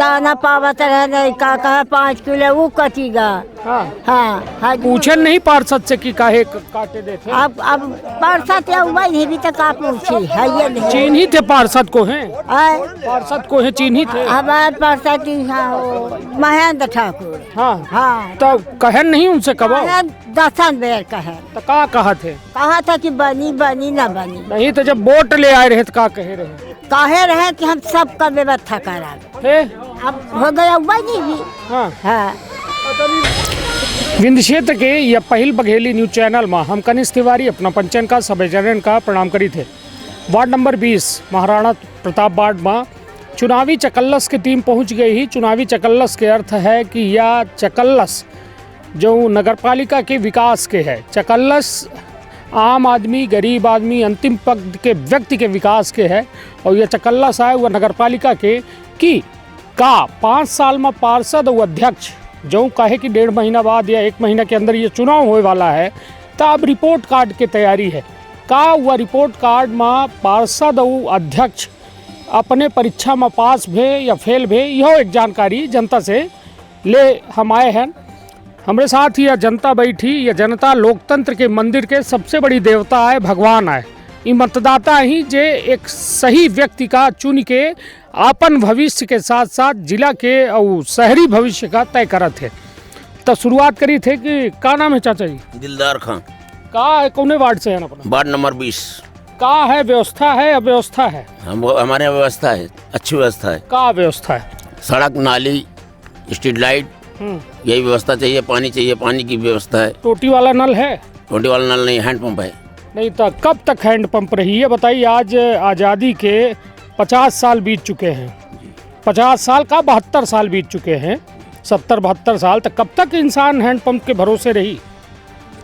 दाना पावत रहे नहीं का कहे 5 किलो वो कटीगा। हाँ हाँ पूछन नहीं पार्षद से कि काहे काटे देते। अब पार्षद या उबाई नहीं भी तक आप पूछी है ये नहीं चीन ही थे पार्षद को हैं, आए पार्षद को है चीन ही थे। हमारे पार्षद महेंद्र ठाकुर। हाँ हाँ तो कहन नहीं उनसे कब 10 बेर कहे तो कहा थे, कहा था कि बनी बनी न बनी नहीं तो जब वोट ले आए रहे तो का कहे रहे कि हम सबका व्यवस्था करा थे। अब हो गया बनी भी। हाँ हाँ विंध्य क्षेत्र के या पहिल बघेली न्यूज चैनल में हम कनिष तिवारी अपना पंचन का सभेजन का प्रणाम करी थे। Ward number 20 Maharana Pratap ward में चुनावी चकल्लस की टीम पहुंच गई ही। चुनावी चकल्लस के अर्थ है कि यह चकल्लस जो नगरपालिका के विकास के है, चकल्लस आम आदमी गरीब आदमी अंतिम पक्ष के व्यक्ति के विकास के है। और यह चकल्लस है वह नगरपालिका के कि का 5 साल में पार्षद और अध्यक्ष जो कहे कि 1.5 महीना बाद या 1 महीना के अंदर ये चुनाव होने वाला है तो अब रिपोर्ट कार्ड की तैयारी है का वह रिपोर्ट कार्ड में पार्षद और अध्यक्ष अपने परीक्षा में पास भे या फेल भे यह एक जानकारी जनता से ले हम आए हैं। हमारे साथ यह जनता बैठी, यह जनता लोकतंत्र के मंदिर के सबसे बड़ी देवता है, भगवान है। ये मतदाता ही जे एक सही व्यक्ति का चुन के अपन भविष्य के साथ साथ जिला के और शहरी भविष्य का तय करत है। तो शुरुआत करी थे कि का नाम है चाचा जी? दिलदार खां। का है कौने वार्ड से है अपना? Ward number 20। का है व्यवस्था है अव्यवस्था है? हमारे व्यवस्था है, अच्छी व्यवस्था है। का व्यवस्था है? सड़क नाली स्ट्रीट लाइट यही व्यवस्था चाहिए। पानी चाहिए, पानी की व्यवस्था है। टोटी वाला नल है? टोटी वाला नल नहीं, हैंडपंप है। नहीं तो कब तक हैंडपंप रही है बताइए? आज आज़ादी के 50 साल बीत चुके हैं, 50 साल का 72 साल बीत चुके हैं, 70-72 साल तक कब तक इंसान हैंडपंप के भरोसे रही?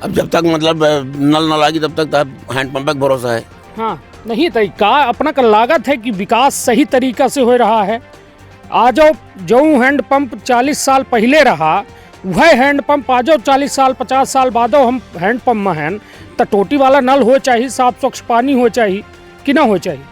अब जब तक मतलब नल न लागी तब तक हैंडपंप का भरोसा है। हाँ नहीं तो का अपना का लागत है कि विकास सही तरीका से हो रहा है। आज जो हैंडपंप 40 साल पहले रहा वह हैंडपंप आज 40 साल 50 साल बाद हम हैंडपंप में हैं तो टोटी वाला नल हो चाहिए, साफ स्वच्छ पानी हो चाहिए कि ना हो चाहिए?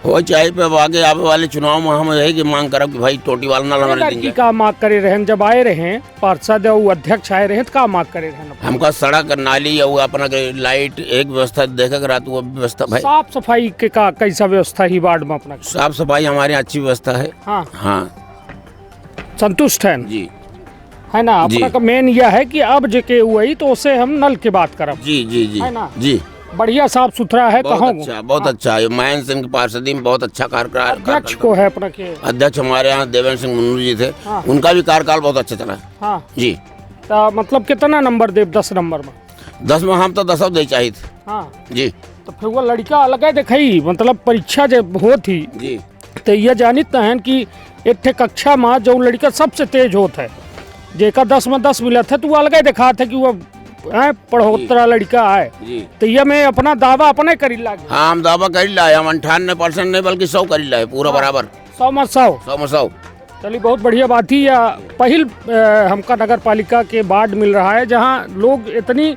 हो चाहिए पे आगे आने वाले चुनाव में हम यही की मांग करब कि भाई टोटी वाला नल हमारे देंगे। का मांग करे रहे जब आए रहे पार्षद और अध्यक्ष आए रहे तो का मांग करे रहे? हमका सड़क नाली और अपना लाइट एक व्यवस्था देखे कर रात वो व्यवस्था भाई। साफ सफाई के का कैसा व्यवस्था ही वार्ड में अपना? साफ सफाई हमारे अच्छी व्यवस्था है। हाँ हाँ संतुष्ट है जी, है ना? अपना का मेन यह है कि अब जेके हुई तो उससे हम नल की बात करब। जी जी जी है ना? जी बढ़िया साफ सुथरा है। बहुत अच्छा है। महेंद्र सिंह की पार्षदी में बहुत अच्छा कार्यकाल। अध्यक्ष को है अपना के अध्यक्ष हमारे यहाँ देवेंद्र सिंह मुन्नू जी थे। हाँ। उनका भी कार्यकाल बहुत अच्छा चला। हाँ जी तो मतलब कितना नंबर दे? 10 नंबर में? 10 में हम तो 10 दे चाहिए थे। हाँ जी तो फिर वो लड़का अलग है दिखाई मतलब परीक्षा जब हो थी जी तो यह जानित है कि एक कक्षा में जो लड़का सबसे तेज होता है जेका 10 में 10 मिला था तो वो अलग ही दिखा था कि वो पढ़ोतरा लड़का है। तो ये मैं अपना दावा अपने करी लागे। हाँ हम दावा करी लाए, हम 98% नहीं बल्कि 100 करी लाए पूरा बराबर। 100 में 100। चलिए बहुत बढ़िया बात ही। या पहिल हमका नगर पालिका के वार्ड मिल रहा है जहाँ लोग इतनी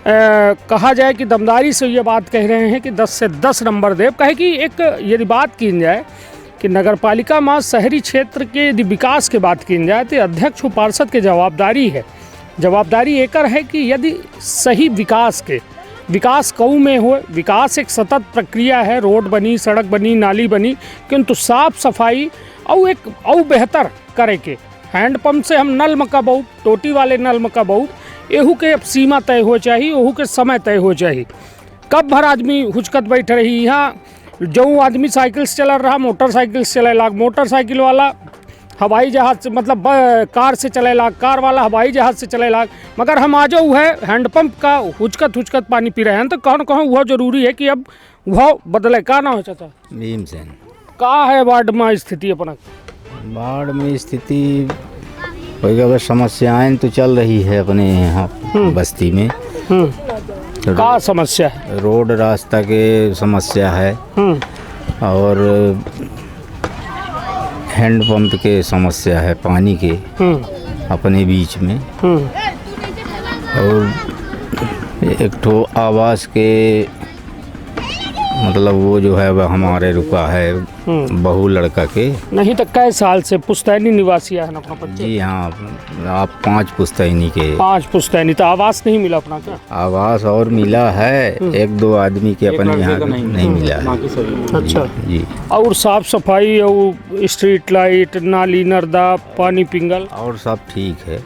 कहा जाए कि दमदारी से ये बात कह रहे हैं कि 10 से 10 नंबर दे। कहे कि एक यदि बात की जाए कि नगर पालिका में शहरी क्षेत्र के यदि विकास के बात की जाए तो अध्यक्ष और पार्षद के जवाबदारी है। जवाबदारी एकर है कि यदि सही विकास कऊ में हो, विकास एक सतत प्रक्रिया है। रोड बनी, सड़क बनी, नाली बनी, किंतु साफ सफाई और बेहतर करे के हैंडपंप से हम नल में कबऊ, टोटी वाले नल में कबऊ, एहू के सीमा तय हो चाहिए, ओहू के समय तय हो चाहिए। कब भर आदमी हुचकत बैठ रही यहाँ जो आदमी साइकिल से चला रहा मोटरसाइकिल से चले लाग, मोटरसाइकिल वाला हवाई जहाज से मतलब कार से चले लाग, कार वाला हवाई जहाज से चले लाग। मगर हम आज है हैंडपंप का हुचकत पानी पी रहे हैं तो कौन वह जरूरी है कि अब वह बदले। का ना हो चाचा? भीमसेन। का है वार्ड में स्थिति अपना? वार्ड में स्थिति कोई समस्याएं तो चल रही है अपने यहाँ बस्ती में। का समस्या है? रोड रास्ता के समस्या है और हैंडपंप के समस्या है, पानी के अपने बीच में। और एक ठो आवास के मतलब वो जो है वह हमारे रुका है बहू लड़का के। नहीं तो कई साल से पुश्तैनी निवासी है ना अपना पंचायत? जी हाँ, आप 5 पुश्तैनी के। 5 पुश्तैनी। तो आवास नहीं मिला अपना क्या? आवास और मिला है, 1-2 आदमी के अपने यहाँ नहीं मिला है। अच्छा जी। और साफ सफाई और स्ट्रीट लाइट, नाली नर्दा, पानी पिंगल और सब ठीक है।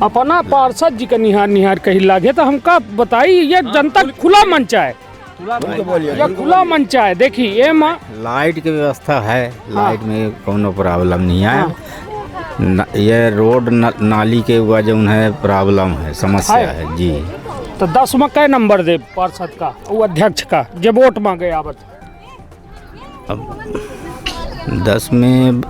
अपना पार्षद जी का निहार कहीं लागे तो हमका बताई, ये जनता खुला मंच है, ये खुला मंच है। देखिए ये माँ लाइट की व्यवस्था है, लाइट में कोनो प्रॉब्लम नहीं है। ये रोड नाली के हुआ जो है प्रॉब्लम है, समस्या है जी। तो 10 में कै नंबर दे पार्षद का, वो अध्यक्ष का, जब वोट मांगे आवत? अब 10 में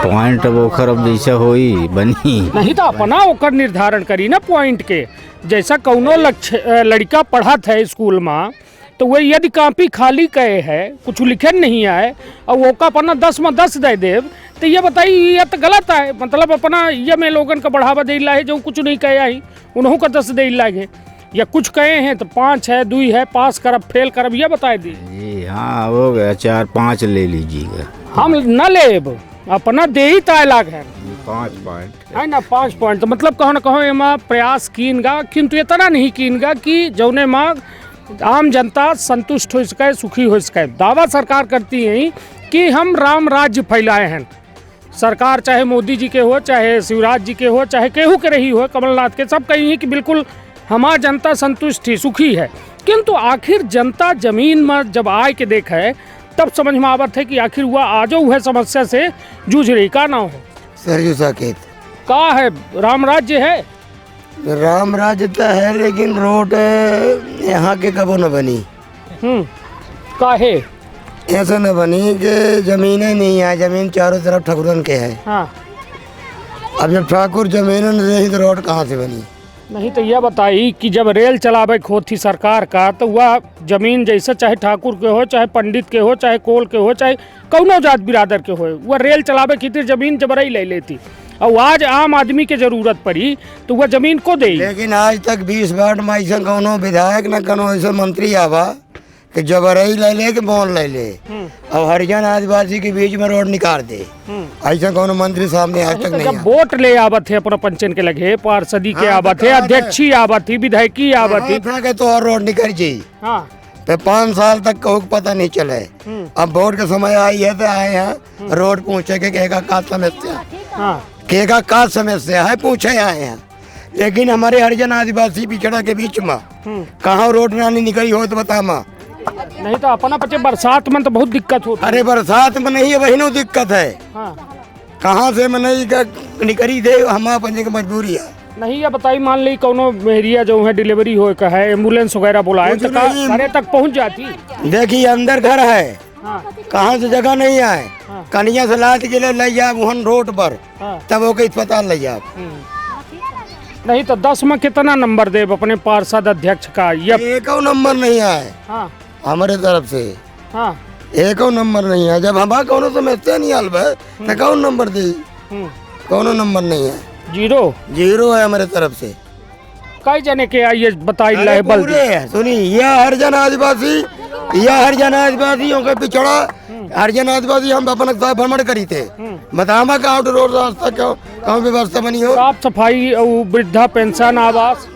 पॉइंट ओकर अब जैसे होई बनी नहीं तो अपना ओकर निर्धारण करी ना पॉइंट के। जैसा कौनो लड़का पढ़त है स्कूल में, तो वह यदि कॉपी खाली कहे है, कुछ लिखे नहीं आए, और वो का अपना 10 में 10 दे देव, तो ये बताइए ये तो गलत है। मतलब अपना ये में लोगन का बढ़ावा दे ला है, जो कुछ नहीं कहे आई उन्हों का 10 दे लागे, या कुछ कहे हैं तो 5 है, 2 है, पास करब फेल करब, ये बताए दी। जी हाँ, हो गया 4-5 ले लीजिएगा। हम न लेब, अपना दे ही तय लाग है 5 पॉइंट है ना, 5 पॉइंट। तो मतलब कहो न कहो एमा प्रयास कीनगा, किंतु इतना नहीं कीनगा कि जौने माँ आम जनता संतुष्ट हो सके, सुखी हो सके। दावा सरकार करती है कि हम राम राज्य फैलाए हैं। सरकार चाहे मोदी जी के हो, चाहे शिवराज जी के हो, चाहे केहू के रही हो, कमलनाथ के, सब कहीं कि बिल्कुल हमारा जनता संतुष्ट ही सुखी है। किंतु आखिर जनता जमीन में जब आए के देखे तब समझ में आवत है कि आखिर हुआ आजो वह समस्या से जूझ रही। का नाम है? सरयू साकेत। का है? राम राज्य है? राम राज्य तो है, लेकिन रोड यहाँ के कबो न बनी। का है? ऐसा न बनी कि जमीनें नहीं है, जमीन चारों तरफ ठाकुरन के है। हाँ। अब जब ठाकुर जमीन नहीं तो रोड कहाँ से बनी? नहीं तो यह बताई कि जब रेल चलावे होती सरकार का, तो वह जमीन जैसे चाहे ठाकुर के हो, चाहे पंडित के हो, चाहे कोल के हो, चाहे कौनो जात बिरादर के हो, वह रेल चलावे की जमीन जबरई ले लेती। और आज आम आदमी के जरूरत पड़ी तो वह जमीन को दे। लेकिन आज तक 20 वार्ड में ऐसा कौनो विधायक न कोनो ऐसा मंत्री आवा कि जबरई ले ले के बोन ले ले और हरिजन आदिवासी के बीच में रोड निकाल दे। ऐसा कोनो मंत्री सामने आज तक नहीं। जब वोट ले आवत है अपना पंचन के लगे, पार्षदी के आवत है, अध्यक्षी आवत है, विधायकी आवत है, तो और रोड निकल जाये। हाँ। तो 5 साल तक कहूँ पता नहीं चले। अब वोट का समय आई है तो आए हैं रोड पूछे के कहेगा का समस्या, कहेगा का समस्या है, पूछे आए हैं। लेकिन हमारे हरिजन आदिवासी पिछड़ा के बीच में कहाँ रोड नाली निकली हो तो बता माँ। नहीं तो अपना बच्चे बरसात में तो बहुत दिक्कत होती है। अरे बरसात में नहीं है, वही नो दिक्कत है। कहाँ से मैं नहीं निकली दे, हमारा पंजे की मजबूरी है। नहीं ये बताई, मान ली कोनो मेहरिया जो है डिलीवरी हो का है, एम्बुलेंस वगैरह बुलाए तो घरे तक पहुंच जाती। देखिए अंदर घर है, कहाँ से जगह नहीं है, कनिया से लाद के ले जाए वहन रोड पर, तब वो के अस्पताल ले जाए। नहीं तो 10 में कितना नंबर दे अपने पार्षद अध्यक्ष का? एक नंबर नहीं है हमारे तरफ से। एक नंबर नहीं है। जब हमारा कोनो समस्या नहीं हल तो कौन नंबर दे? कोनो नंबर नहीं है, 0 है हमारे तरफ से। कई जने के आइए बताई ला बल सुनी, यह हरिजन आदिवासी, यह हरिजन आदिवासियों के पिछड़ा हरिजन आदिवासी हम अपना भ्रमण करी थे। बतावा का रोड रास्ता क्यों व्यवस्था बनी हो? साफ सफाई और वृद्धा पेंशन, आवास,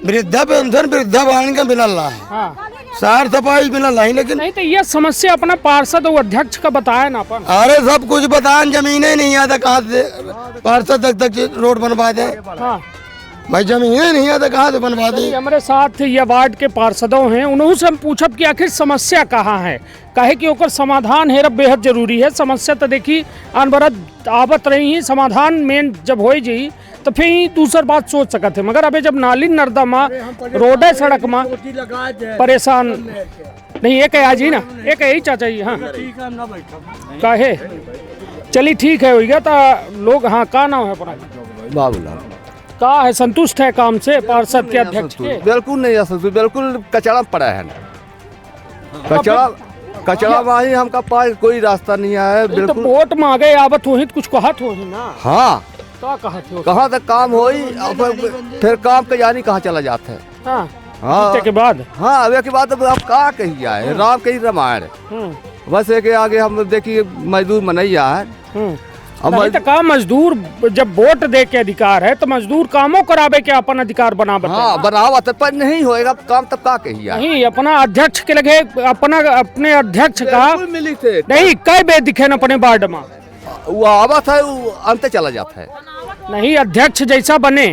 वृद्धा पेंशन, वृद्धा वाहन का मिल रहा है, साफ सफाई मिल रहा है। लेकिन नहीं तो ये समस्या अपना पार्षद और अध्यक्ष का बताया ना अपन। अरे सब कुछ बताएं, जमीनें नहीं आता, कहाँ से पार्षद तक रोड बनवा दे? भाई जमीनें नहीं आता, कहाँ से बनवा दी? हमारे साथ ये वार्ड के पार्षदों हैं, उन्होंने से हम पूछब कि आखिर समस्या कहाँ है, काहे कि ओकर समाधान है बेहद जरूरी है। समस्या तो देखी अनबरत आवत रही है, समाधान मेन जब हो जी तो फिर दूसर बात सोच सकते है। मगर अभी जब नाली नर्दमा रोड है, सड़क में परेशान नहीं, एक है आज ही ना, एक है ही चाचा जी। हाँ काहे चली ठीक है होगा तो लोग। हाँ का नाम है अपना? बाबूलाल। का है, संतुष्ट है काम से पार्षद के अध्यक्ष के? बिल्कुल नहीं संतुष्ट, बिल्कुल कचरा पड़ा है ना, कचरा वही हमका पास कोई रास्ता नहीं है। बिल्कुल तो वोट मांगे आवत हो कुछ कहत हो ना। हाँ क्या कहत हो? कहाँ तक काम हो, फिर काम के जानी कहाँ चला जाता है। हाँ जीते के बाद हाँ अब के बाद अब आप का कही आए राम कही रामायण बस एक आगे हम देखिए मजदूर मनैया है अब नहीं तो का मजदूर जब वोट दे के अधिकार है तो मजदूर कामों करावे के अपन अधिकार बना हाँ बनावा तो पर नहीं होएगा काम तब का कही आए नहीं अपना अध्यक्ष के लगे अपने अध्यक्ष का मिली थे नहीं कई बे दिखे न अपने वार्ड में वो आवत है वो अंत चला जाता है नहीं अध्यक्ष जैसा बने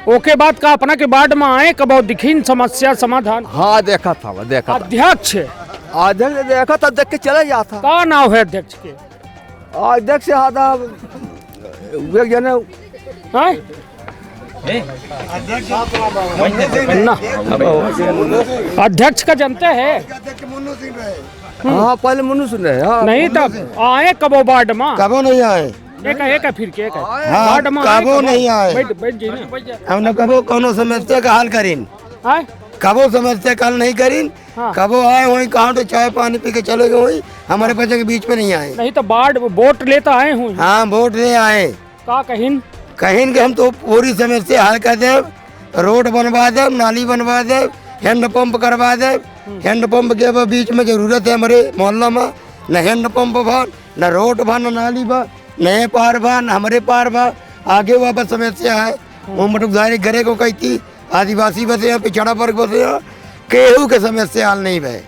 ओके बाद का अपना के वार्ड में आए कब दिखीन समस्या समाधान हाँ देखा था वो देखा था अध्यक्ष अध्यक्ष देखा था देख के चले जाता का नाम है अध्यक्ष के अध्यक्ष आधा वे जने हैं? ना अध्यक्ष का जानते हैं हाँ पहले मुन्नू सुन रहे हाँ नहीं तब आए कबो वार्ड में कबो नहीं आए एक है फिर के एक है हाँ, वार्ड में आए कबो नहीं आए बैठ बैठ जी ना हमने कबो कोनो समस्या का हल करीन आए कबो समस्या का हल नहीं करीन हाँ। कबो आए वहीं कहाँ तो चाय पानी पी के चले गए वहीं हमारे बच्चे के बीच में नहीं आए नहीं तो वार्ड वोट लेता आए हूँ हाँ वोट ले आए का कहिन कहीं के हम तो पूरी समस्या हल कर दे रोड बनवा दे नाली बनवा दे हैंड पंप करवा दे हैंड पंप के अब बीच में जरूरत है हमारे मोहल्ला में न हैंड पंप बा न रोड बा न नाली बा नए पार बा न हमारे पार बा आगे वापस समस्या है वो मटुकधारी घरे को कहती आदिवासी बसे हैं पिछड़ा वर्ग बसे हैं केहू के समस्या हल नहीं भय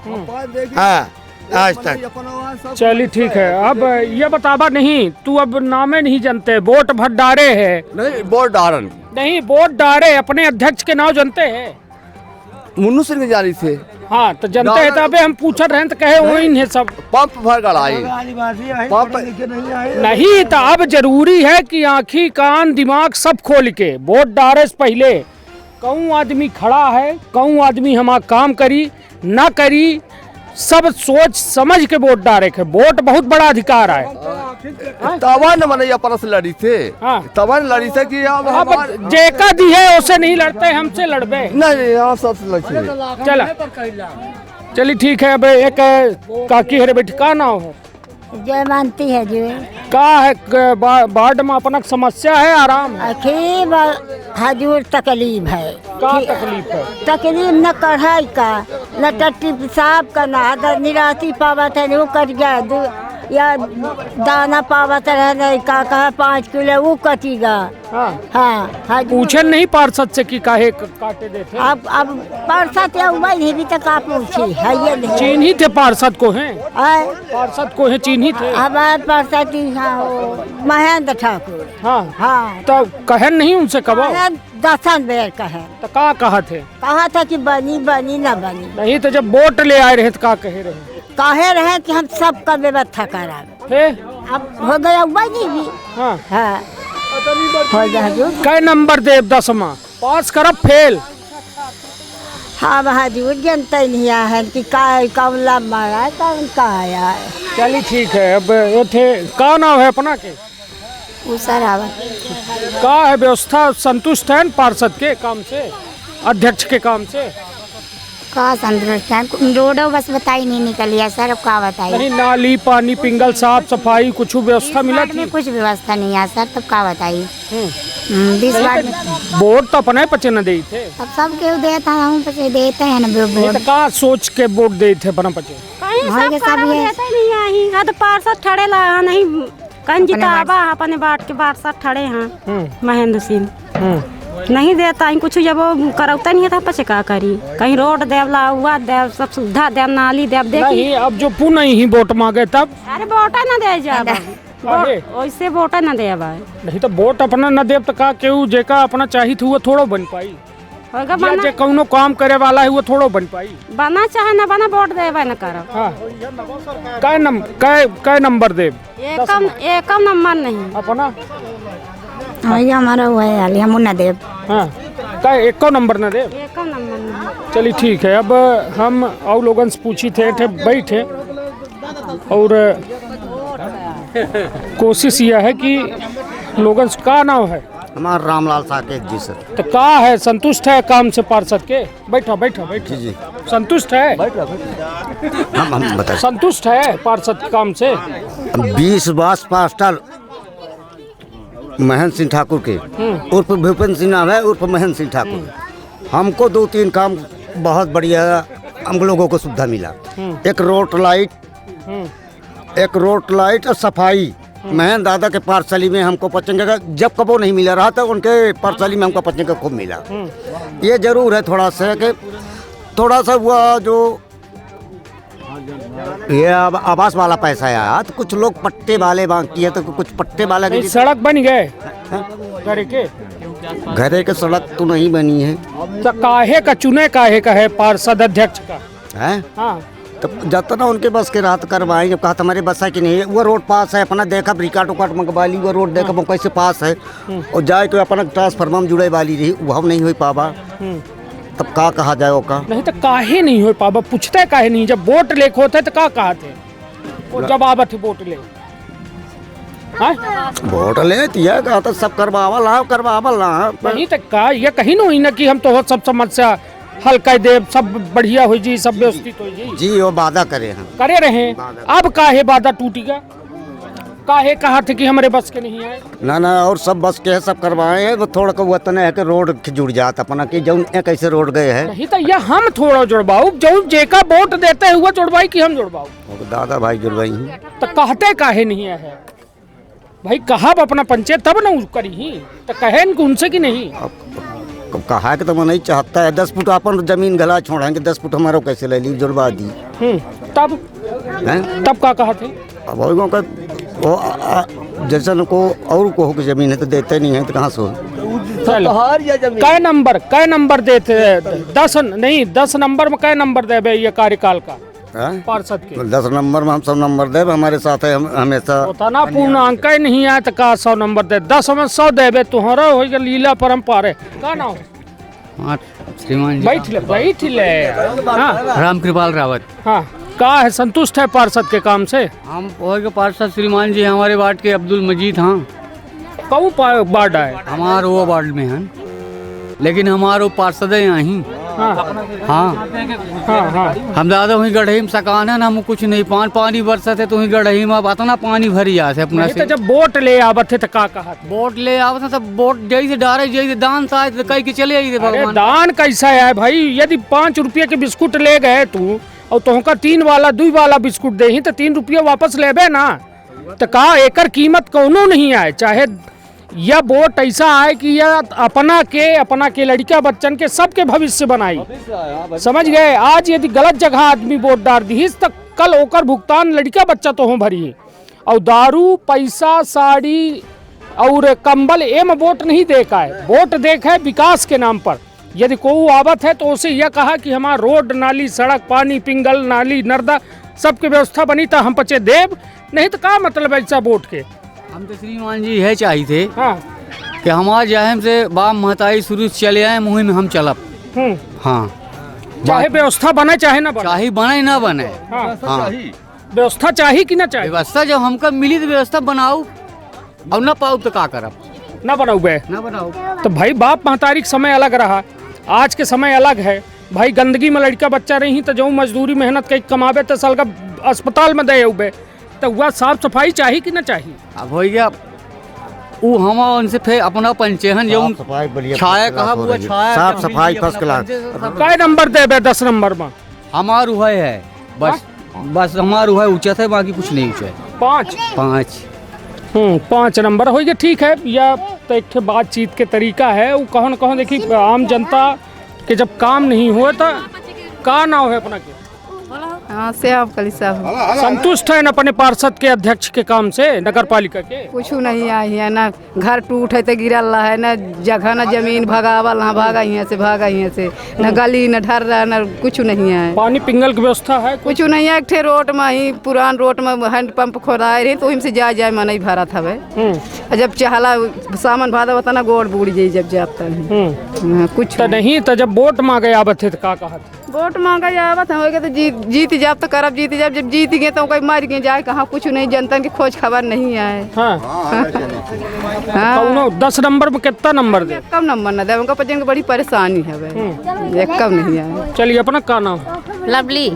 हाँ आज तक चलिए ठीक है अब ये बतावा नहीं तू अब नामे नहीं जानते वोट भर डारे है नहीं बोर्ड डारन नहीं वोट डारे अपने अध्यक्ष के नाम जानते हैं मुन्नू सिंह जारी थे हाँ तो जानते हैं तबे हम पूछ रहे हैं तो कहे वही है सब पंप भर गड़ाई पंप नहीं तो अब जरूरी है कि आँखी कान दिमाग सब खोल के वोट डारे से पहले कौन आदमी खड़ा है कौन आदमी हमारा काम करी ना करी सब सोच समझ के वोट डाले के वोट बहुत बड़ा अधिकार है तवा न मनैया परस लड़ी थे हाँ। तवा न लड़ी थे कि अब जेका दी है उसे नहीं लड़ते हमसे लड़बे नहीं आप सब लड़े चला चलिए ठीक है अब एक काकी हरे बेटी का नाम है जय मानती है जो का है वार्ड में अपना समस्या है आराम है अखीब हजूर तकलीफ है का तकलीफ है तकलीफ न कढ़ाई का न टट्टी पेशाब का न निराती पावत है वो कट गया या दाना पावत रहे नहीं का कहा 5 किलो वो कटेगा हाँ हाँ पूछे नहीं पार्षद से कि काहे काटे देते अब पार्षद या वही भी तक आप पूछी है ये नहीं चिन्हित थे पार्षद को हैं आए पार्षद को है चिन्हित थे हमारे पार्षद यहाँ हो महेंद्र ठाकुर हाँ हाँ तो कहन नहीं उनसे कबो 10 बेर कहे तो का कहा थे कहा था कि बनी बनी न बनी नहीं तो जब वोट ले आए रहे तो का कहे रहे कहे रहे कि हम सबका व्यवस्था करा थे अब हो गया बनी भी हाँ हाँ हो गया हजूर कै नंबर देव 10वां पास करब फेल हाँ हजूर जनता नहीं है कि कमला मारा कौन का आया है चलिए ठीक है अब ये थे का नाम है अपना के का है व्यवस्था संतुष्ट है पार्षद के काम से अध्यक्ष के काम से का संतुष्ट है रोडो बस बताई नहीं निकलिया सर अब का बताई नहीं नाली पानी पिंगल साफ सफाई कुछ व्यवस्था मिला में कुछ व्यवस्था नहीं है सर तब का बताई 20 वार्ड में वोट तो अपने पचे न दे थे अब सब केहू देता हम पचे देते हैं ना वोट का सोच के वोट दे थे अपना पचे वहाँ के सब ये तो पार्षद ठड़े ला नहीं कहीं जितावा अपने बाट के पार्षद ठड़े हैं महेंद्र सिंह नहीं देता है कुछ जब वो करौता नहीं था पचे का करी कहीं रोड देवला हुआ देव सब सुविधा देव नाली देव नहीं अब जो पुनः ही वोट मांगे तब अरे वोटा न दे जा वैसे वोटा न दे नहीं तो वोट अपना न देव तो का केहू जेका अपना चाहिए थी वो थोड़ो बन पाई जे कौनो काम करे वाला है वो थोड़ो बन पाई बना चाहे न बना वोट देवे न करो हाँ कै नंबर देव एकम नंबर नहीं अपना वही हमारा हुआ है अलिया मुन्ना देव हाँ का एको नंबर न दे एकम नंबर नहीं चलिए ठीक है अब हम और लोगों से पूछी थे बैठे और कोशिश यह है कि लोगों से का नाम है हमारा रामलाल साकेत जी सर तो का है संतुष्ट है काम से पार्षद के बैठा बैठा बैठा जी संतुष्ट है हम बताए संतुष्ट है पार्षद के काम से 20 बास पास्टर महेंद्र सिंह ठाकुर के उर्फ भूपेंद्र सिंह नाम है उर्फ महेंद्र सिंह ठाकुर हमको 2-3 काम बहुत बढ़िया हम लोगों को सुविधा मिला। एक रोड लाइट और सफाई। मैं दादा के पार्सली में हमको पचंगे का जब कबो नहीं मिला रहा था, उनके पार्सली में हमको पचंगे का खूब मिला। ये जरूर है थोड़ा सा कि थोड़ा सा हुआ जो ये अब आवास वाला पैसा आया तो कुछ लोग पट्टे वाले बाकी है, तो कुछ पट्टे वाला की सड़क बन गए घरे के सड़क तो नहीं बनी है। तो काहे का चुने काहे का है पार्षद अध्यक्ष का है? हाँ तो जितना उनके बस के रात करवाएं। जब कहा हमारे बस है कि नहीं, वो रोड पास है अपना देखा रिकाट उकाट मंगवा ली, वो रोड देखा कैसे पास है और जाए तो अपना ट्रांसफार्मर में जुड़े वाली रही, वो नहीं हो पावा तब का कहा जाए का नहीं तो काहे नहीं हो पावा, पूछते काहे नहीं। जब वोट लेख होते तो का कहा थे वो जब आवत वोट ले वोट ले दिया कहा तो सब करवावल नहीं तो का ये कहीं नहीं ना कि हम तो सब समस्या हल कर दे, सब बढ़िया हो जी, सब व्यवस्थित हो जी। वो वादा करे हैं करे रहे। अब काहे वादा टूटेगा, काहे कहा थे कि हमारे बस के नहीं आए ना और सब बस के है, सब करवाए हैं। वो थोड़ा को वतन है कि रोड जुड़ जाता अपना कि जौन कैसे रोड गए है। नहीं तो ये हम थोड़ा जुड़वाऊ जो जेका वोट देते हुआ जुड़वाई कि हम जुड़वाऊ दादा भाई जुड़वाई तो कहते काहे नहीं है भाई, कहा अपना पंचायत तब न करी ही तो कहे उनसे कि नहीं। कहा कि तो मैं नहीं चाहता है 10 फुट अपन जमीन गला छोड़ेंगे, 10 फुट हमारा कैसे ले ली जुड़वा दी। तब क्या कहा थे अब वो जैसा को और को हो जमीन है तो देते नहीं है तो कहाँ से हो। कै नंबर देते 10 नंबर में कै नंबर दे ये कार्यकाल का पार्षद के 10 नंबर में हम सब नंबर दे हमारे साथ है हमेशा ना पूर्ण अंक नहीं आया तो का 100 नंबर दे 10 में 100 देवे तुहरा हो लीला परम्पार है का ना हो श्रीमान जी बैठ ले राम कृपाल रावत। हाँ का है संतुष्ट है पार्षद के काम से? हम के पार्षद श्रीमान जी हमारे वार्ड के अब्दुल मजीद। हाँ कौन वार्ड है हमारे वो वार्ड में हैं, लेकिन हमारे पार्षद है यहाँ। हाँ हम दादा वही गढ़ई में सकान है ना, हम कुछ नहीं पानी बरसत है तो वही गढ़ई में आता ना पानी भरी आते अपना से। जब वोट ले आवत थे तो का कहा वोट ले आवत तब वोट जैसे डारे जैसे दान था कह के चले आई भगवान। दान कैसा है भाई, यदि 5 रुपये के बिस्कुट ले गए तू और तुमका 3 वाला 2 वाला बिस्कुट दे ही तो 3 रुपये वापस लेबे ना, तो का एकर कीमत कौनो नहीं आए। चाहे यह वोट ऐसा आए कि यह अपना के लड़का बच्चन के सबके भविष्य बनाई, समझ गए। आज यदि गलत जगह आदमी वोट डाल दी तो कल ओकर भुगतान लड़का बच्चा तो हो भरी, और दारू पैसा साड़ी और कंबल एम वोट नहीं देखा है, वोट देखा है विकास के नाम पर। यदि कोई आवत है तो उसे यह कहा कि हमारा रोड नाली सड़क पानी पिंगल नाली नर्दा सबके व्यवस्था बनी तो हम पचे देव, नहीं तो क्या मतलब ऐसा वोट के। हम तो श्रीमान जी है चाहिए थे कि हमारे जहम से बाप महताई शुरू से चले आए मुहिम में हम चलब। हाँ चाहे व्यवस्था बने चाहे ना बने, चाहे बने ना बने। हाँ व्यवस्था चाहिए कि ना चाहिए। व्यवस्था जब हमको मिली तो व्यवस्था बनाओ और ना पाओ तो क्या करब ना बनाओ तो भाई बाप महतारी का समय अलग रहा, आज के समय अलग है भाई। गंदगी में लड़का बच्चा रही तो जो मजदूरी मेहनत कहीं कमावे तो साल का अस्पताल में दे उबे तो वह साफ सफाई चाहिए कि ना चाहिए। अब हो गया वो हम उनसे फिर अपना पंचेहन जो छाया कहा वो छाया साफ सफाई फर्स्ट क्लास। काय नंबर दे 10 नंबर में हमार हुआ है बस हमार हुआ ऊंचा था, बाकी कुछ नहीं ऊंचा है। 5 नंबर हो गया ठीक है। या तो एक बातचीत के तरीका है वो कहो न कहो। देखिए आम जनता के जब काम नहीं हुआ तो का ना हो अपना के संतुष्ट है न अपने पार्षद के अध्यक्ष के काम से नगर पालिका के? कुछ नहीं आई है ना, घर टूट है तो गिरल है ना, जगह ना जमीन भगावल ना भागा यहाँ से न गली न ढर रहा न कुछ नहीं है। पानी पिंगल की व्यवस्था है कुछ नहीं है। एक ठे रोड में ही पुरान रोड में हैंड पंप खोदाए रही तो वहीं से जाए मन ही भरा था भाई। जब चाहला सामान भादा होता ना गोड़ बूढ़ जाये जब जाता है कुछ तो नहीं। तो जब वोट मांगे आवत है तो का कहा वोट मांगा आवत है तो जीत जाब तो करब जीत जाब, जब जीत गए तो कोई मार के जाए कहाँ कुछ नहीं, जनता की खोज खबर नहीं आए। हाँ। 10 नंबर में कितना नंबर दे? कम नंबर न दे, उनका पचन की बड़ी परेशानी है भाई, एक कम नहीं आए। चलिए अपना का नाम? लवली।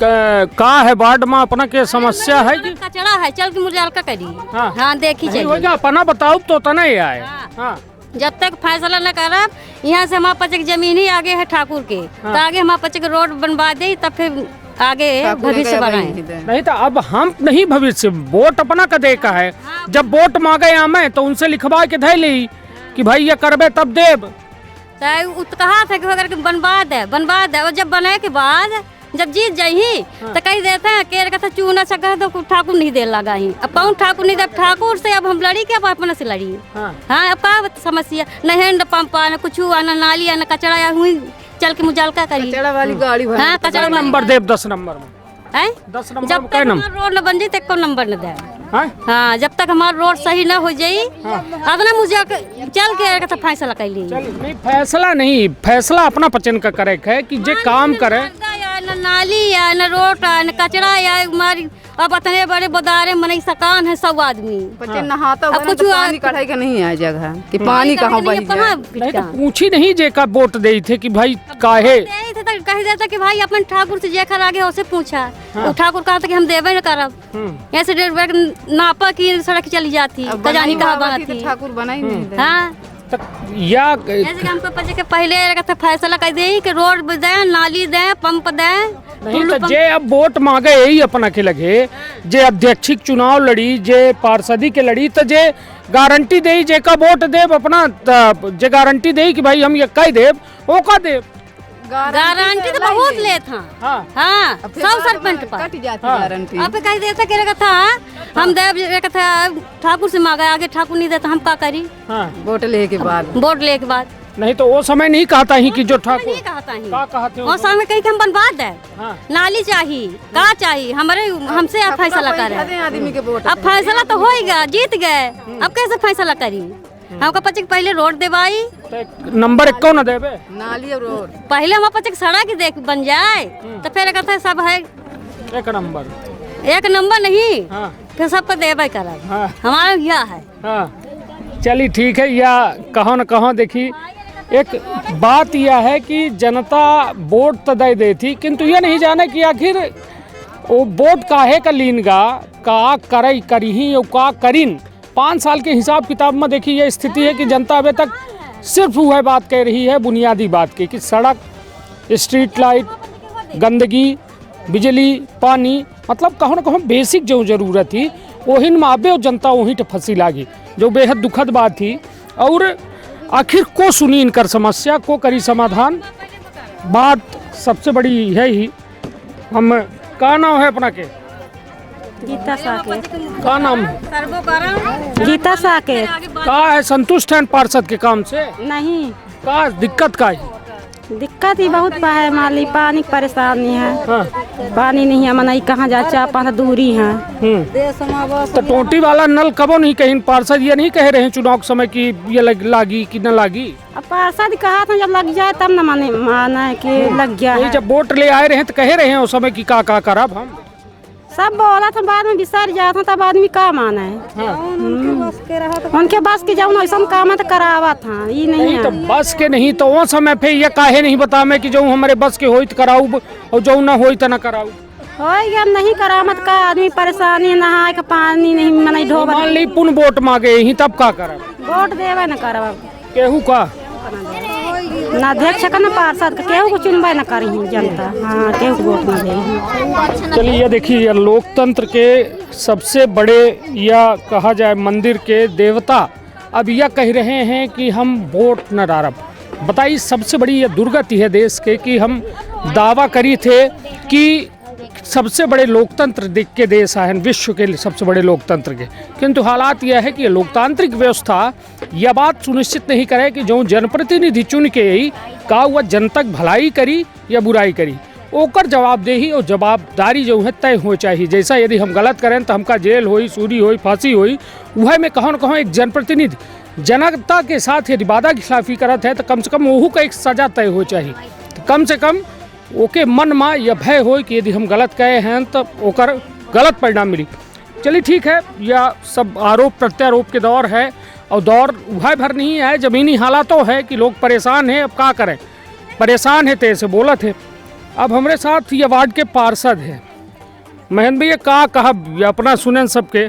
का है वार्ड में अपना के समस्या है कि कचरा है चल के मुझे हल्का करी। हाँ देखी चाहिए अपना बताओ तो नहीं आए। हाँ जब तक फैसला न करब, यहाँ से हमारे पचे जमीन ही आगे है ठाकुर के, तो आगे हमारे पचे के रोड बनवा दे, तब फिर आगे भविष्य बनाए। नहीं तो अब हम नहीं भविष्य, वोट अपना का दे का है। जब वोट मांगे हमें तो उनसे लिखवा के धै ली कि भाई ये करबे तब देव। कहा था कि अगर बनवा दे, और जब बने के बाद जब जीत जाही तो कही देते हैं केर का चूना चक्कर तो ठाकुर नहीं दे लगा ही। अब कौन ठाकुर नहीं दे, ठाकुर से अब हम लड़ी के अपने से लड़ी। हाँ अब का समस्या न हैंड पंप न कुछ न नाली न कचरा हुई चल के मुजालका करी कचरा वाली गाड़ी। हाँ कचरा नंबर देव 10 नंबर में है। 10 नंबर जब तक रोड न बन जाए तक को नंबर न दे। हाँ जब तक हमारा रोड सही न हो जाये अपना मुझे चल के फैसला कर ली। नहीं फैसला नहीं, फैसला अपना पचन का करे है कि जे काम करे, न नाली या न रोड न कचरा या हमारी अब इतने बड़े बदारे मनई सकान है सब आदमी बच्चे नहाता हुआ कुछ पानी कढ़ाई का नहीं है जगह कि पानी कहाँ बही जाए। नहीं तो पूछी नहीं जे का वोट दे थे कि भाई काहे कह देता कि भाई अपन ठाकुर से जेकर आगे उसे पूछा। वो ठाकुर कहा था कि हम देवे न करब, ऐसे 1.5 नापा की सड़क चली जाती खजानी कहाँ बनाती ठाकुर बना ही नहीं। हाँ या हमको पहले फैसला कर दे कि रोड दे, नाली दे, पंप दे। नहीं तो जे अब वोट मांगे यही अपना के लगे, जे अध्यक्षिक चुनाव लड़ी, जे पार्षदी के लड़ी, तो जे गारंटी दे जे का वोट देव अपना, जे गारंटी दे कि भाई हम ये कह देव वो का देव। गारंटी तो बहुत ले था। हाँ 100 सरपंच पर गारंटी आप कह देता कि था हम देव ठाकुर से मांगा, आगे ठाकुर नहीं देता हम का करी। वोट ले के बाद नहीं तो वो समय नहीं कहता ही कि जो ठाकुर नहीं कहता ही वो समय कहीं हम बनवा दे। नाली चाहिए का चाहिए हमारे हमसे फैसला करे आदमी के वोट। अब फैसला तो हो गया, जीत गए, अब कैसे फैसला करी। हमको पचे पहले रोड देवाई, नंबर 1 न देवे, नाली और रोड पहले हम पचे सड़क देख बन जाए तो फिर कहते सब है 1 नंबर नहीं। फिर सबको देवे करब हमारा यह है। चलिए ठीक है। या कहो न कहो देखी एक बात यह है कि जनता वोट तो दे देती, किंतु यह नहीं जाने कि आखिर वो वोट काहे का लीनगा का करे करी और का करीन। 5 साल के हिसाब किताब में देखी ये स्थिति है कि जनता अभी तक सिर्फ वह बात कह रही है बुनियादी बात की कि सड़क, स्ट्रीट लाइट, गंदगी, बिजली, पानी, मतलब कहो न कहो बेसिक जो जरूरत थी वही माबे और जनता वहीं तो फंसी लागी, जो बेहद दुखद बात थी। और आखिर को सुनी इनकर समस्या को करी समाधान, बात सबसे बड़ी है ही। हम का नाम है अपना के? गीता साकेत। का नाम है? गीता साकेत। का है संतुष्ट हैं पार्षद के काम से? नहीं। का दिक्कत का है? दिक्कत ही बहुत है माली, पानी की परेशानी है। पानी नहीं है, मनाई कहाँ जा, 4-5 दूरी है। तो टोटी वाला नल कबो नहीं कहीं पार्षद ये नहीं कह रहे हैं चुनाव के समय कि ये लागी कि न लागी? अब पार्षद कहा था जब लग जाए तब न माना कि लग गया है। जब वोट ले आए रहे हैं तो कह रहे हैं उस समय की का करब हम सब बोला था, बाद में बिसर जाता तब आदमी का माना है। उनके बस के जब ऐसा काम है तो करावा था, ये नहीं तो बस के नहीं तो वो समय पे ये काहे नहीं बता मैं कि जो हमारे बस के होई तो कराऊ और जो न होई तो न कराऊ। होएगा नहीं करामत का आदमी परेशानी, नहाए का पानी नहीं मनाई ढोबा। मान ली पुन वोट मांगे ही तब का करब? वोट देवे न करब केहू का ना अध्यक्ष का ना पार्षद का केहू को चुनबे न करी जनता। हाँ केहू को वोट न दे। चलिए ये देखिए लोकतंत्र के सबसे बड़े या कहा जाए मंदिर के देवता अब यह कह रहे हैं कि हम वोट न डालब। बताइए सबसे बड़ी यह दुर्गति है देश के कि हम दावा करी थे कि सबसे बड़े लोकतंत्र के देश हैं विश्व के सबसे बड़े लोकतंत्र के, किंतु हालात यह है कि लोकतांत्रिक व्यवस्था यह बात सुनिश्चित नहीं करे कि जो जनप्रतिनिधि चुन के ही का वह जनतक भलाई करी या बुराई करी, ओकर जवाबदेही और जवाबदारी जो है तय हो चाहिए। जैसा यदि हम गलत करें तो हमका जेल होई, सूरी होई, फांसी होई, वह में कहो न कहो एक जनप्रतिनिधि जनता के साथ यदि वादा खिलाफी करत है तो कम से कम वहू का एक सजा तय हो चाहिए। तो कम से कम ओके मन में यह भय हो कि यदि हम गलत कहे हैं तो ओकर गलत परिणाम मिली। चलिए ठीक है, यह सब आरोप प्रत्यारोप के दौर है और दौर वह भर नहीं है, ज़मीनी हालातों है कि लोग परेशान हैं। अब क्या करें, परेशान है तो ऐसे बोला थे। अब हमारे साथ ये वार्ड के पार्षद हैं महेंद्र भैया का कहा अपना सुनन सबके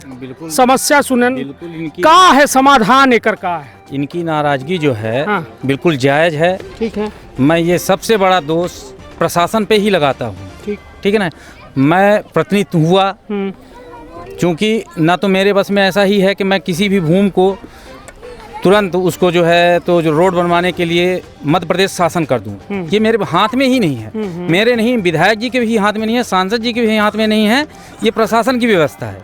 समस्या सुनन का है समाधान एकर का है? इनकी नाराजगी जो है हाँ। बिल्कुल जायज़ है। ठीक है। मैं ये सबसे बड़ा दोष प्रशासन पे ही लगाता हूँ। ठीक है ना। मैं प्रतिनिधित्व हुआ, क्योंकि ना तो मेरे बस में ऐसा ही है कि मैं किसी भी भूमि को तुरंत उसको जो है तो जो रोड बनवाने के लिए मध्य प्रदेश शासन कर दूं, ये मेरे हाथ में ही नहीं है। मेरे नहीं, विधायक जी के भी हाथ में नहीं है, सांसद जी के भी हाथ में नहीं है, ये प्रशासन की व्यवस्था है।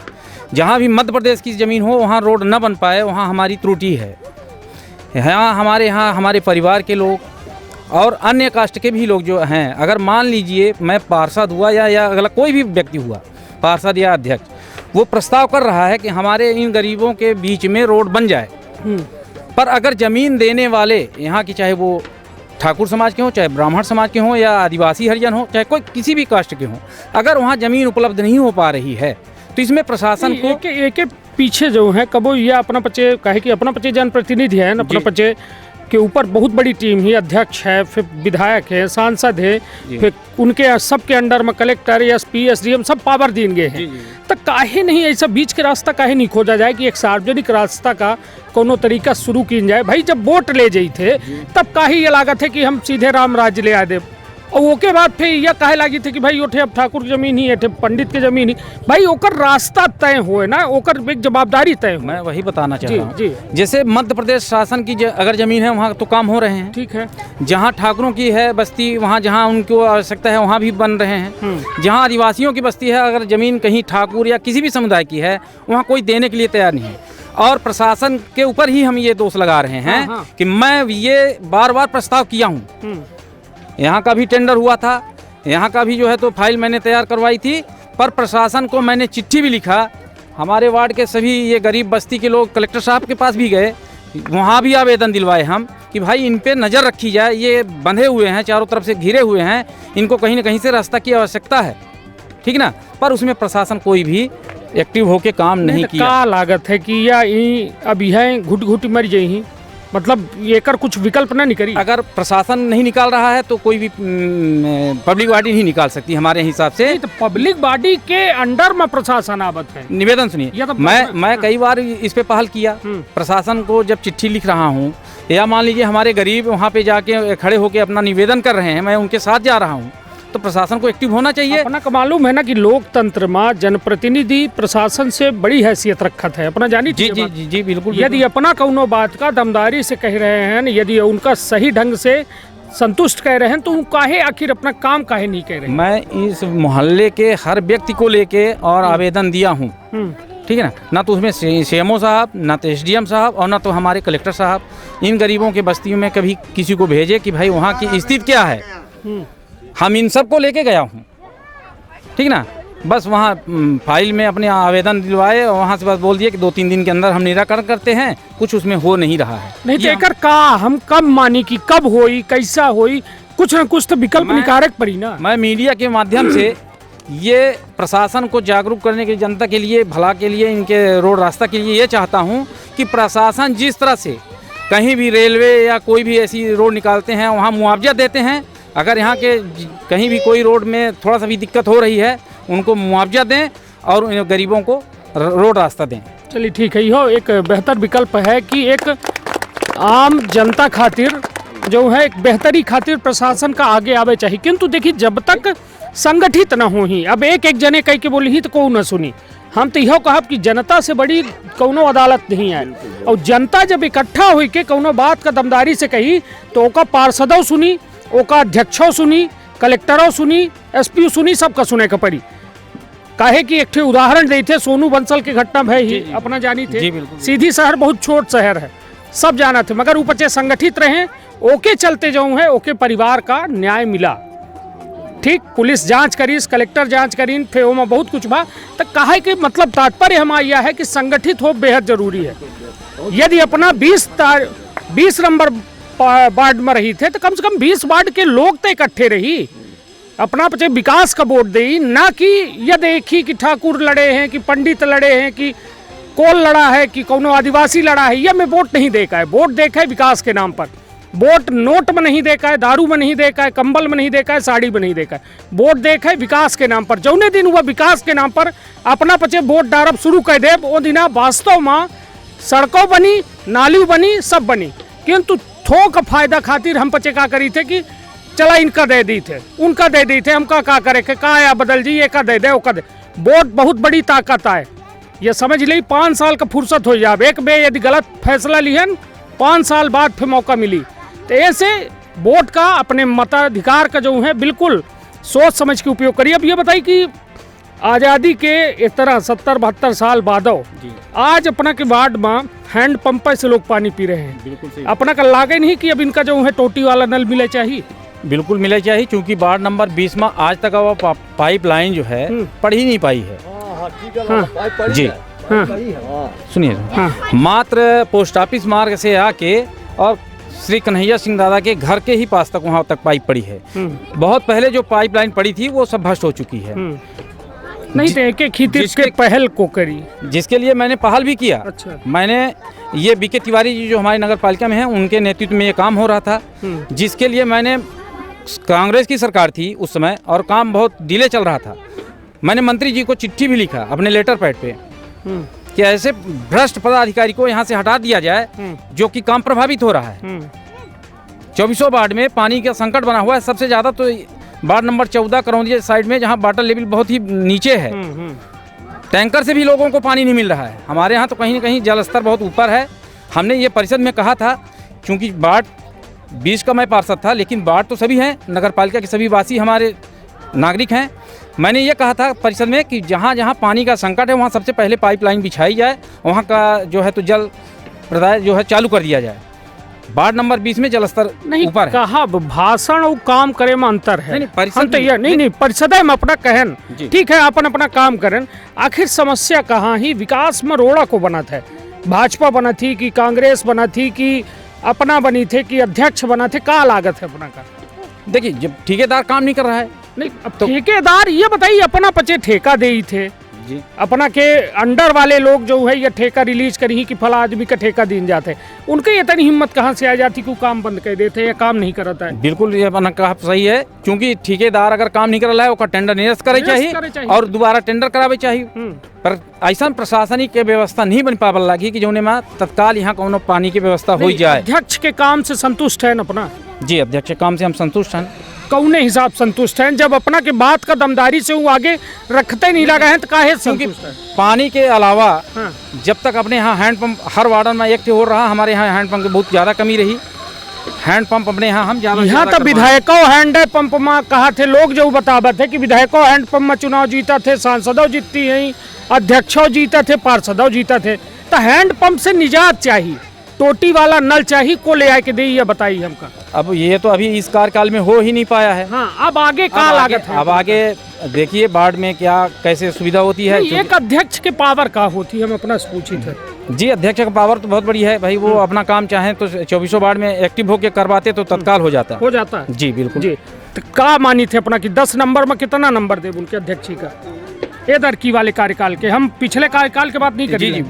जहाँ भी मध्य प्रदेश की ज़मीन हो वहाँ रोड न बन पाए वहाँ हमारी त्रुटि है। यहाँ हमारे परिवार के लोग और अन्य कास्ट के भी लोग जो हैं, अगर मान लीजिए मैं पार्षद हुआ या अगला कोई भी व्यक्ति हुआ, पार्षद या अध्यक्ष, वो प्रस्ताव कर रहा है कि हमारे इन गरीबों के बीच में रोड बन जाए, पर अगर ज़मीन देने वाले यहाँ की, चाहे वो ठाकुर समाज के हों, चाहे ब्राह्मण समाज के हों, या आदिवासी हरिजन हो, चाहे कोई किसी भी कास्ट के हों, अगर वहाँ ज़मीन उपलब्ध नहीं हो पा रही है तो इसमें प्रशासन को एक पीछे जो है कबो ये अपना पचे कहे कि अपना पचे जनप्रतिनिधि है, अपना पचे के ऊपर बहुत बड़ी टीम है, अध्यक्ष है, फिर विधायक है, सांसद है, फिर उनके सबके अंडर में कलेक्टर, एसपी, एसडीएम सब पावर दिन गए हैं। तो काहे नहीं ऐसा बीच के रास्ता काहे नहीं खोजा जाए कि एक सार्वजनिक रास्ता का कोनो तरीका शुरू की जाए? भाई जब वोट ले जाई थे तब काहे ये लागत है कि हम सीधे राम राज्य ले आ दे, और ओके बाद फिर यह काहे लगी थे कि भाई ओठे अब ठाकुर की जमीन ही है, पंडित के जमीन ही, भाई ओकर रास्ता तय होए ना, ओकर एक जवाबदारी तय हो। मैं वही बताना चाह रहा हूँ। जैसे मध्य प्रदेश शासन की अगर जमीन है वहाँ तो काम हो रहे हैं। ठीक है। जहाँ ठाकुरों की है बस्ती, वहाँ जहाँ उनको आवश्यकता है वहाँ भी बन रहे हैं। जहाँ आदिवासियों की बस्ती है, अगर जमीन कहीं ठाकुर या किसी भी समुदाय की है, वहाँ कोई देने के लिए तैयार नहीं है। और प्रशासन के ऊपर ही हम ये दोष लगा रहे हैं कि मैं ये बार बार प्रस्ताव किया हूँ। यहाँ का भी टेंडर हुआ था, यहाँ का भी जो है तो फाइल मैंने तैयार करवाई थी, पर प्रशासन को मैंने चिट्ठी भी लिखा। हमारे वार्ड के सभी ये गरीब बस्ती के लोग कलेक्टर साहब के पास भी गए, वहाँ भी आवेदन दिलवाए हम कि भाई इन पे नज़र रखी जाए, ये बंधे हुए हैं, चारों तरफ से घिरे हुए हैं, इनको कहीं ना कहीं से रास्ता की आवश्यकता है। ठीक ना। पर उसमें प्रशासन कोई भी एक्टिव होके काम नहीं किया। का लागत है कि या अब यह घुट घुट मर जाई, मतलब ये कर कुछ विकल्प ना निकली। अगर प्रशासन नहीं निकाल रहा है तो कोई भी पब्लिक बॉडी नहीं निकाल सकती हमारे हिसाब से। तो पब्लिक बॉडी के अंडर में प्रशासन आवत है। निवेदन सुनिए, तो मैं कई बार इस पे पहल किया, प्रशासन को जब चिट्ठी लिख रहा हूँ, या मान लीजिए हमारे गरीब वहाँ पे जाके खड़े होके अपना निवेदन कर रहे हैं, मैं उनके साथ जा रहा हूँ, तो प्रशासन को एक्टिव होना चाहिए। अपना का मालूम है ना कि लोकतंत्र में जनप्रतिनिधि प्रशासन से बड़ी हैसियत रखत है, अपना जानी। जी बिल्कुल। यदि अपना कौनो बात का दमदारी से कह रहे हैं, यदि उनका सही ढंग से संतुष्ट कह रहे हैं, तो काहे आखिर अपना काम काहे नहीं कह रहे? मैं इस मोहल्ले के हर व्यक्ति को लेके और आवेदन दिया हूँ। ठीक है ना तो उसमें सीएमओ साहब, ना तो एसडीएम साहब, और ना तो हमारे कलेक्टर साहब इन गरीबों के बस्तियों में कभी किसी को भेजे कि भाई वहाँ की स्थिति क्या है। हम इन सब को लेके गया हूँ। ठीक ना। बस वहाँ फाइल में अपने आवेदन दिलवाए और वहाँ से बस बोल दिया कि 2-3 दिन के अंदर हम निराकरण करते हैं, कुछ उसमें हो नहीं रहा है। नहीं तो एकर का हम कब मानी कि कब होई, कैसा होई, कुछ न कुछ तो विकल्प निकारक पड़ी ना। मैं मीडिया के माध्यम से ये प्रशासन को जागरूक करने के, जनता के लिए, भला के लिए, इनके रोड रास्ता के लिए ये चाहता हूँ कि प्रशासन जिस तरह से कहीं भी रेलवे या कोई भी ऐसी रोड निकालते हैं वहाँ मुआवजा देते हैं, अगर यहाँ के कहीं भी कोई रोड में थोड़ा सा भी दिक्कत हो रही है उनको मुआवजा दें और गरीबों को रोड रास्ता दें। चलिए ठीक है, यह एक बेहतर विकल्प है कि एक आम जनता खातिर जो है एक बेहतरी खातिर प्रशासन का आगे आवे चाहिए। किंतु देखिए जब तक संगठित न हो ही, अब एक जने कह के बोली ही तो को न सुनी। हम तो यह कहब कि जनता से बड़ी कौनो अदालत नहीं है, और जनता जब इकट्ठा हुई के कौनो बात का दमदारी से कही तो ओका पार्षदों सुनी, ओका अध्यक्षों सुनी, कलेक्टरों सुनी, एसपी सुनी, सबका सुने का पड़ी। काहे कि एक उदाहरण दे थे, सोनू बंसल की घटना है ही अपना जानी थे। सीधी शहर बहुत छोट शहर है, सब जाना थे, मगर ऊपर संगठित रहे, ओके चलते जाऊँ है, ओके परिवार का न्याय मिला। ठीक, पुलिस जांच करी, कलेक्टर जांच करी, फिर वो बहुत कुछ बा। तो काहे कि मतलब तात्पर्य हमारा यह है कि संगठित हो बेहद जरूरी है। यदि अपना 20 नंबर वार्ड में रही थे तो कम से कम 20 वार्ड के लोग तो इकट्ठे रही, अपना पचे विकास का वोट दे, ना कि यह देखी कि ठाकुर लड़े हैं, कि पंडित लड़े हैं, कि कोल लड़ा है, कि कोनो आदिवासी लड़ा है। यह मैं वोट नहीं देखा है, वोट देखा है विकास के नाम पर। वोट नोट में नहीं देखा है, दारू में नहीं देखा है, कंबल में नहीं देखा है, साड़ी में नहीं देखा है। वोट देखा है विकास के नाम पर। जौने दिन हुआ विकास के नाम पर अपना पचे वोट डारब शुरू कर दे, वो दिना वास्तव में सड़कों बनी, नाली बनी, सब बनी। किंतु थोक फायदा खातिर हम पचे का करी थे कि चला इनका दे दी थे, उनका दे दी थे, हमका का करे के का या बदल जी, एक दे दे ओका दे। वोट बहुत बड़ी ताकत है, ये समझ ली। 5 साल का फुर्सत हो जाए, एक बे यदि गलत फैसला लिहन 5 साल बाद फिर मौका मिली। तो ऐसे वोट का अपने मताधिकार का जो है बिल्कुल सोच समझ के उपयोग करिए। अब ये बताइए कि आज़ादी के इस तरह 70-72 साल बाद आज अपना के वार्ड में हैंड पंप से लोग पानी पी रहे हैं। बिल्कुल सही। अपना का लागे नहीं कि अब इनका जो है टोटी वाला नल मिले चाहिए। बिल्कुल मिले चाहिए, क्योंकि वार्ड नंबर 20 में आज तक वो पाइप लाइन जो है पड़ ही नहीं पाई है। जी सुनिए, मात्र पोस्ट ऑफिस मार्ग से आके और श्री कन्हैया सिंह दादा के घर के ही पास तक वहाँ तक पाइप पड़ी है। बहुत पहले जो पाइप लाइन पड़ी थी वो सब भ्रष्ट हो चुकी है। नहीं तो एक ही जिसके पहल को करी, जिसके लिए मैंने पहल भी किया। अच्छा। मैंने ये बीके तिवारी जी जो हमारी नगर पालिका में हैं, उनके नेतृत्व में ये काम हो रहा था, जिसके लिए मैंने कांग्रेस की सरकार थी उस समय और काम बहुत डिले चल रहा था। मैंने मंत्री जी को चिट्ठी भी लिखा अपने लेटर पैड पे कि ऐसे भ्रष्ट पदाधिकारी को यहाँ से हटा दिया जाए जो कि काम प्रभावित हो रहा है। 24 वार्ड में पानी का संकट बना हुआ है। सबसे ज़्यादा तो वार्ड नंबर 14 करौंदिया साइड में, जहाँ वाटर लेवल बहुत ही नीचे है, टैंकर से भी लोगों को पानी नहीं मिल रहा है। हमारे यहाँ तो कहीं न कहीं जल स्तर बहुत ऊपर है। हमने ये परिषद में कहा था, क्योंकि वार्ड 20 का मैं पार्षद था, लेकिन वार्ड तो सभी हैं, नगर पालिका के सभी वासी हमारे नागरिक हैं। मैंने ये कहा था परिषद में कि जहाँ जहाँ पानी का संकट है वहाँ सबसे पहले पाइपलाइन बिछाई जाए, वहाँ का जो है तो जल प्रदाय जो है चालू कर दिया जाए। वार्ड नंबर 20 में जल स्तर ऊपर है। कहा भाषण और काम करे में अंतर है। नहीं, परिषद नहीं परिषद में अपना कहन ठीक है, अपन अपना काम करें। आखिर समस्या कहाँ ही विकास में रोड़ा को बना था? भाजपा बना थी कि कांग्रेस बना थी कि अपना बनी थे कि अध्यक्ष बना थे? क्या लागत है अपना का? देखिए, जब ठेकेदार काम नहीं कर रहा है, नहीं अब तो ठेकेदार ये बताइए अपना पचे ठेका दे ही थे जी, अपना के अंडर वाले लोग जो है ये ठेका रिलीज करी कि फला आदमी का ठेका दिन जाते, उनके इतनी हिम्मत कहाँ से आ जाती कि काम बंद कर देते या काम नहीं करता है? बिल्कुल ये अपना कहा सही है, क्योंकि ठेकेदार अगर काम नहीं कर रहा है उसका टेंडर निरस्त करे चाहिए और दोबारा टेंडर करावे चाहिए। पर ऐसा प्रशासनिक व्यवस्था नहीं बन पावल लगी कि जोने में तत्काल यहाँ कोनो पानी की व्यवस्था हो जाए। अध्यक्ष के काम से संतुष्ट है अपना? जी, अध्यक्ष के काम से हम संतुष्ट हैं। कौने हिसाब संतुष्ट हैं? जब अपना के बात का दमदारी से वो आगे रखते नहीं लगा है तो काहे संतुष्ट है? पानी के अलावा जब तक अपने यहाँ हैंडपंप हर वार्ड में एक हो रहा, हमारे यहाँ हैंडपंप की बहुत ज़्यादा कमी रही। हैंडपंप अपने यहाँ हम ज़्यादा यहाँ तो विधायकों हैंड पंप में कहा थे लोग जो बतावत है कि विधायकों हैंड पंप में चुनाव जीता थे, सांसदों जीतती हैं, अध्यक्षों जीता थे, पार्षदों जीता थे। तो हैंड पंप से निजात चाहिए, टोटी वाला नल चाहिए, को ले आके दे ये बताइए हमका। अब ये तो अभी इस कार्यकाल में हो ही नहीं पाया है। हाँ, अब आगे क्या लागत है? अब आगे देखिए वार्ड में क्या कैसे सुविधा होती है। एक अध्यक्ष के पावर का होती है, हम अपना पूछी थे। जी, अध्यक्ष का पावर तो बहुत बड़ी है भाई, वो अपना काम चाहे तो 24 वार्ड में एक्टिव होके करवाते तो तत्काल हो जाता है। जी बिल्कुल जी। तो क्या मानी थे अपना कि 10 नंबर में कितना नंबर दे उनके अध्यक्ष का इधर की वाले कार्यकाल के? हम पिछले कार्यकाल के बात नहीं कर रहे। जी,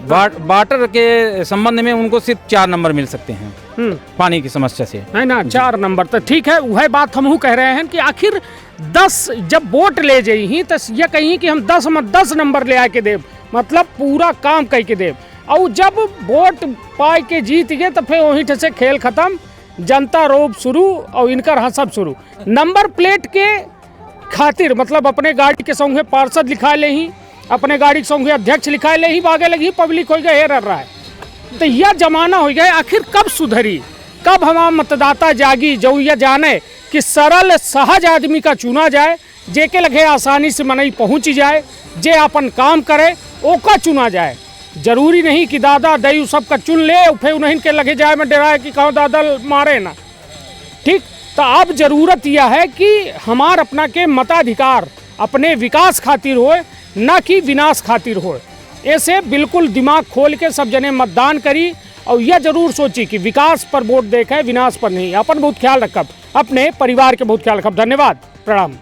वाटर के संबंध में उनको सिर्फ 4 नंबर मिल सकते हैं पानी की समस्या से, है ना? 4 नंबर तो ठीक है, वह बात हम कह रहे हैं कि आखिर 10 जब वोट ले जाइए तो ये कहीं कि हम 10 में 10 नंबर ले आके देव, मतलब पूरा काम कह के देव, और जब वोट पाए के जीत गए तो फिर वहीं से खेल खत्म, जनता रोब शुरू और इनका हंसब शुरू। नंबर प्लेट के खातिर मतलब अपने गाड़ी के संगे पार्षद लिखा ले ही, अपने गाड़ी के संगे अध्यक्ष लिखा ले ही, भागे लगी पब्लिक हो गया रह रहा है। तो यह जमाना हो गया, आखिर कब सुधरी? कब हमारा मतदाता जागी जो यह जाने कि सरल सहज आदमी का चुना जाए, जे के लगे आसानी से मनई पहुँच जाए, जे अपन काम करे ओका चुना जाए। जरूरी नहीं कि दादा दई सबका चुन ले फिर उन्हीं के लगे जाए में डराए कि कहो दादा मारे ना। ठीक, तो अब जरूरत यह है कि हमार अपना के मताधिकार अपने विकास खातिर होए, ना कि विनाश खातिर होए। ऐसे बिल्कुल दिमाग खोल के सब जने मतदान करी और यह जरूर सोची कि विकास पर वोट देखे, विनाश पर नहीं। अपन बहुत ख्याल रखब, अपने परिवार के बहुत ख्याल रखब। धन्यवाद, प्रणाम।